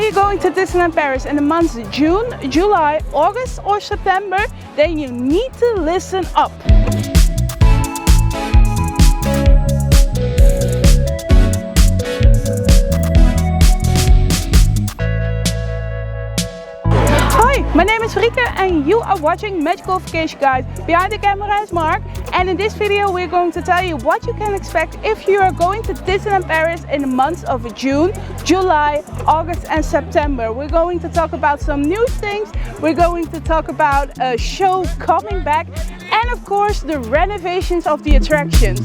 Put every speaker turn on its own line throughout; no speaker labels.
you going to Disneyland Paris in the months June, July, August or September, then you need to listen up. My name is Rike and you are watching Magical Vacation Guide. Behind the camera is Mark, and in this video we're going to tell you what you can expect if you are going to Disneyland Paris in the months of June, July, August and September. We're going to talk about some new things, we're going to talk about a show coming back, and of course the renovations of the attractions.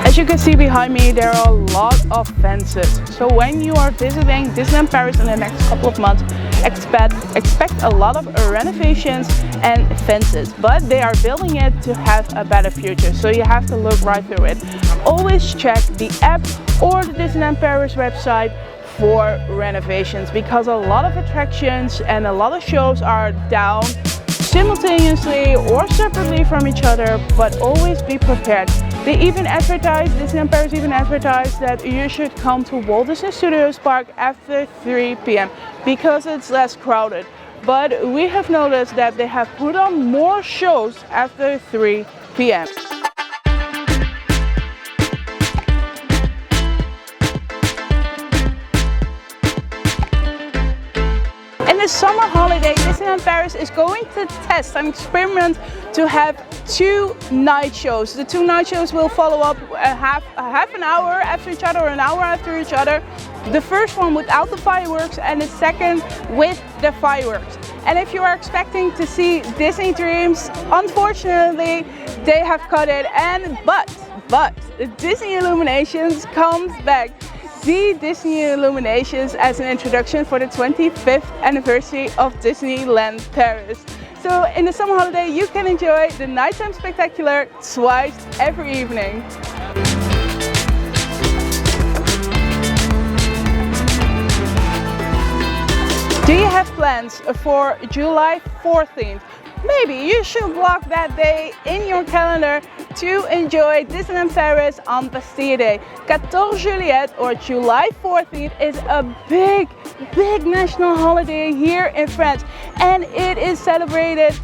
As you can see behind me, there are a lot of fences. So when you are visiting Disneyland Paris in the next couple of months, expect a lot of renovations and fences. But they are building it to have a better future. So you have to look right through it. Always check the app or the Disneyland Paris website for renovations, because a lot of attractions and a lot of shows are down simultaneously or separately from each other, but always be prepared. They even advertise, Disneyland Paris even advertised that you should come to Walt Disney Studios Park after 3 p.m. because it's less crowded. But we have noticed that they have put on more shows after 3 p.m. In the summer holiday, Disneyland Paris is going to test and experiment to have 2 night shows. The 2 night shows will follow up half an hour after each other or an hour after each other. The first one without the fireworks and the second with the fireworks. And if you are expecting to see Disney Dreams, unfortunately they have cut it. But the Disney Illuminations comes back. The Disney Illuminations as an introduction for the 25th anniversary of Disneyland Paris. So in the summer holiday you can enjoy the nighttime spectacular twice every evening. Do you have plans for July 14th? Maybe you should block that day in your calendar to enjoy Disneyland Paris on Bastille Day. 14 Juillet or July 14th is a big national holiday here in France, and it is celebrated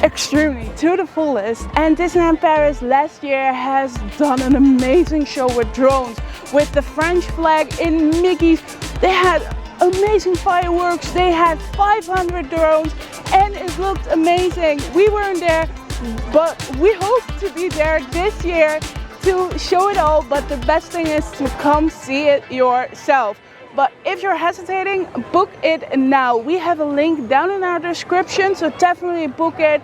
extremely to the fullest. And Disneyland Paris last year has done an amazing show with drones, with the French flag in Mickey's. They had amazing fireworks, they had 500 drones and it looked amazing. We weren't there, but we hope to be there this year to show it all. But the best thing is to come see it yourself. But if you're hesitating, book it now. We have a link down in our description, so definitely book it,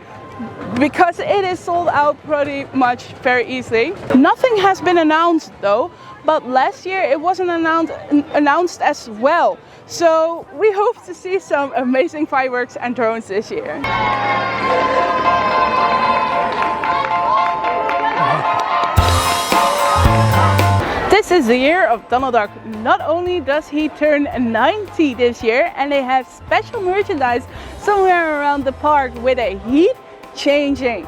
because it is sold out pretty much very easily. Nothing has been announced though, but last year it wasn't announced as well. So we hope to see some amazing fireworks and drones this year. This is the year of Donald Duck. Not only does he turn 90 this year, and they have special merchandise somewhere around the park with a heat changing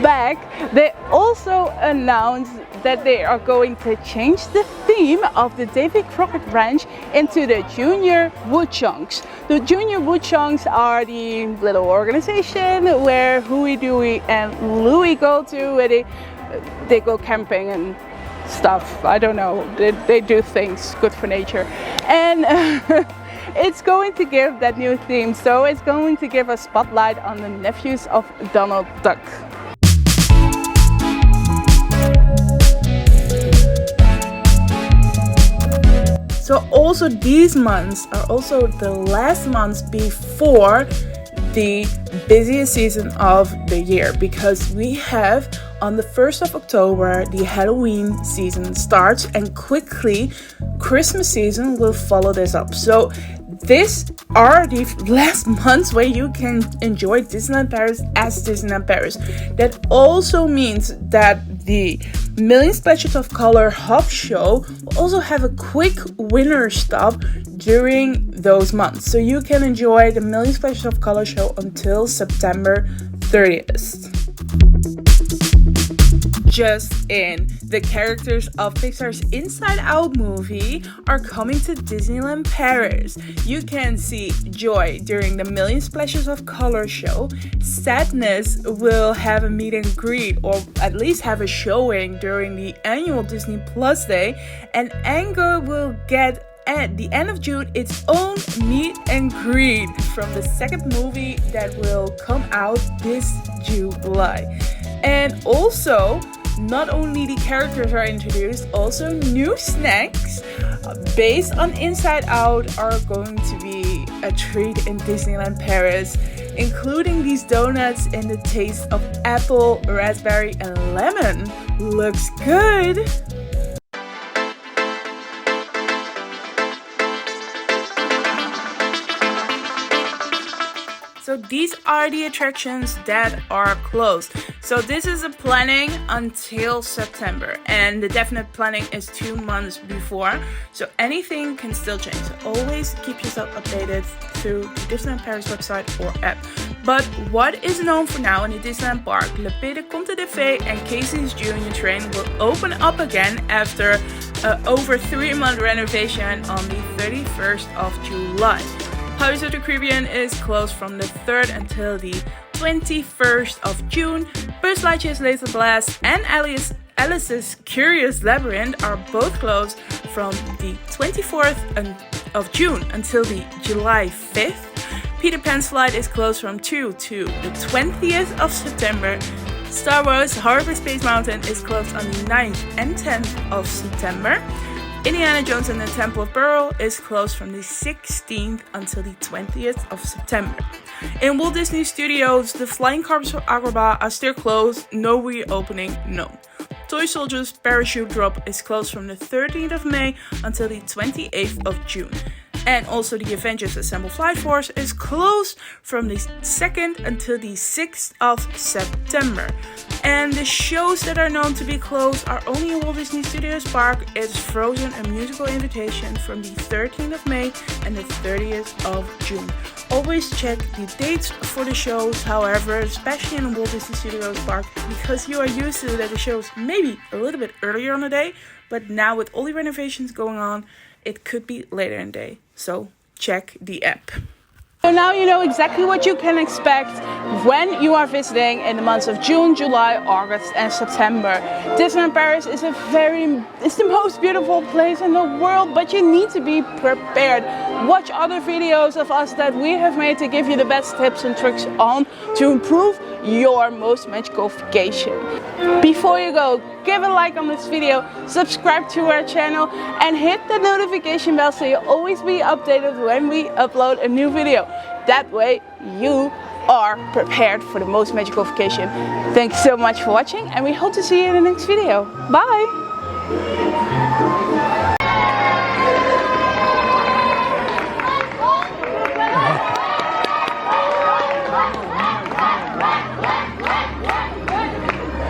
bag, they also announced that they are going to change the theme of the Davy Crockett Ranch into the Junior Woodchucks. The Junior Woodchucks are the little organization where Huey, Dewey and Louie go to, where they go camping and stuff. I don't know, they do things good for nature. And it's going to give that new theme, so it's going to give a spotlight on the nephews of Donald Duck. So also these months are also the last months before the busiest season of the year, because we have on the 1st of October the Halloween season starts, and quickly Christmas season will follow this up. So these are the last months where you can enjoy Disneyland Paris as Disneyland Paris. That also means that the Million Splashes of Color Hop Show will also have a quick winter stop during those months. So you can enjoy the Million Splashes of Color show until September 30th. just in. The characters of Pixar's Inside Out movie are coming to Disneyland Paris. You can see Joy during the Million Splashes of Color show. Sadness will have a meet and greet, or at least have a showing during the annual Disney Plus Day. And Anger will get at the end of June its own meet and greet from the second movie that will come out this July. And also, not only the characters are introduced, also new snacks based on Inside Out are going to be a treat in Disneyland Paris, including these donuts in the taste of apple, raspberry, and lemon. Looks good! So these are the attractions that are closed. So this is a planning until September, and the definite planning is 2 months before. So anything can still change. So always keep yourself updated through the Disneyland Paris website or app. But what is known for now in the Disneyland Park, Le Pays de Contes de Fées and Casey's Junior Train will open up again after over 3-month renovation on the 31st of July. Pirates of the Caribbean is closed from the 3rd until the 21st of June. Buzz Lightyear's Laser Blast and Alice's Curious Labyrinth are both closed from the 24th of June until the July 5th. Peter Pan's flight is closed from 2 to the 20th of September. Star Wars Horrible Space Mountain is closed on the 9th and 10th of September. Indiana Jones and the Temple of Pearl is closed from the 16th until the 20th of September. In Walt Disney Studios, the flying carpets for Agrabah are still closed, no reopening known. Toy Soldiers Parachute Drop is closed from the 13th of May until the 28th of June. And also the Avengers Assemble Flight Force is closed from the 2nd until the 6th of September. And the shows that are known to be closed are only in Walt Disney Studios Park. It's Frozen, a musical invitation, from the 13th of May and the 30th of June. Always check the dates for the shows, however, especially in Walt Disney Studios Park, because you are used to that the shows maybe a little bit earlier on the day, but now with all the renovations going on, it could be later in the day. So check the app. So now you know exactly what you can expect when you are visiting in the months of June, July, August and September. Disneyland Paris is it's the most beautiful place in the world, but you need to be prepared. Watch other videos of us that we have made to give you the best tips and tricks on to improve your most magical vacation. Before you go, give a like on this video, subscribe to our channel and hit the notification bell so you'll always be updated when we upload a new video. That way you are prepared for the most magical vacation. Thanks so much for watching and we hope to see you in the next video. Bye!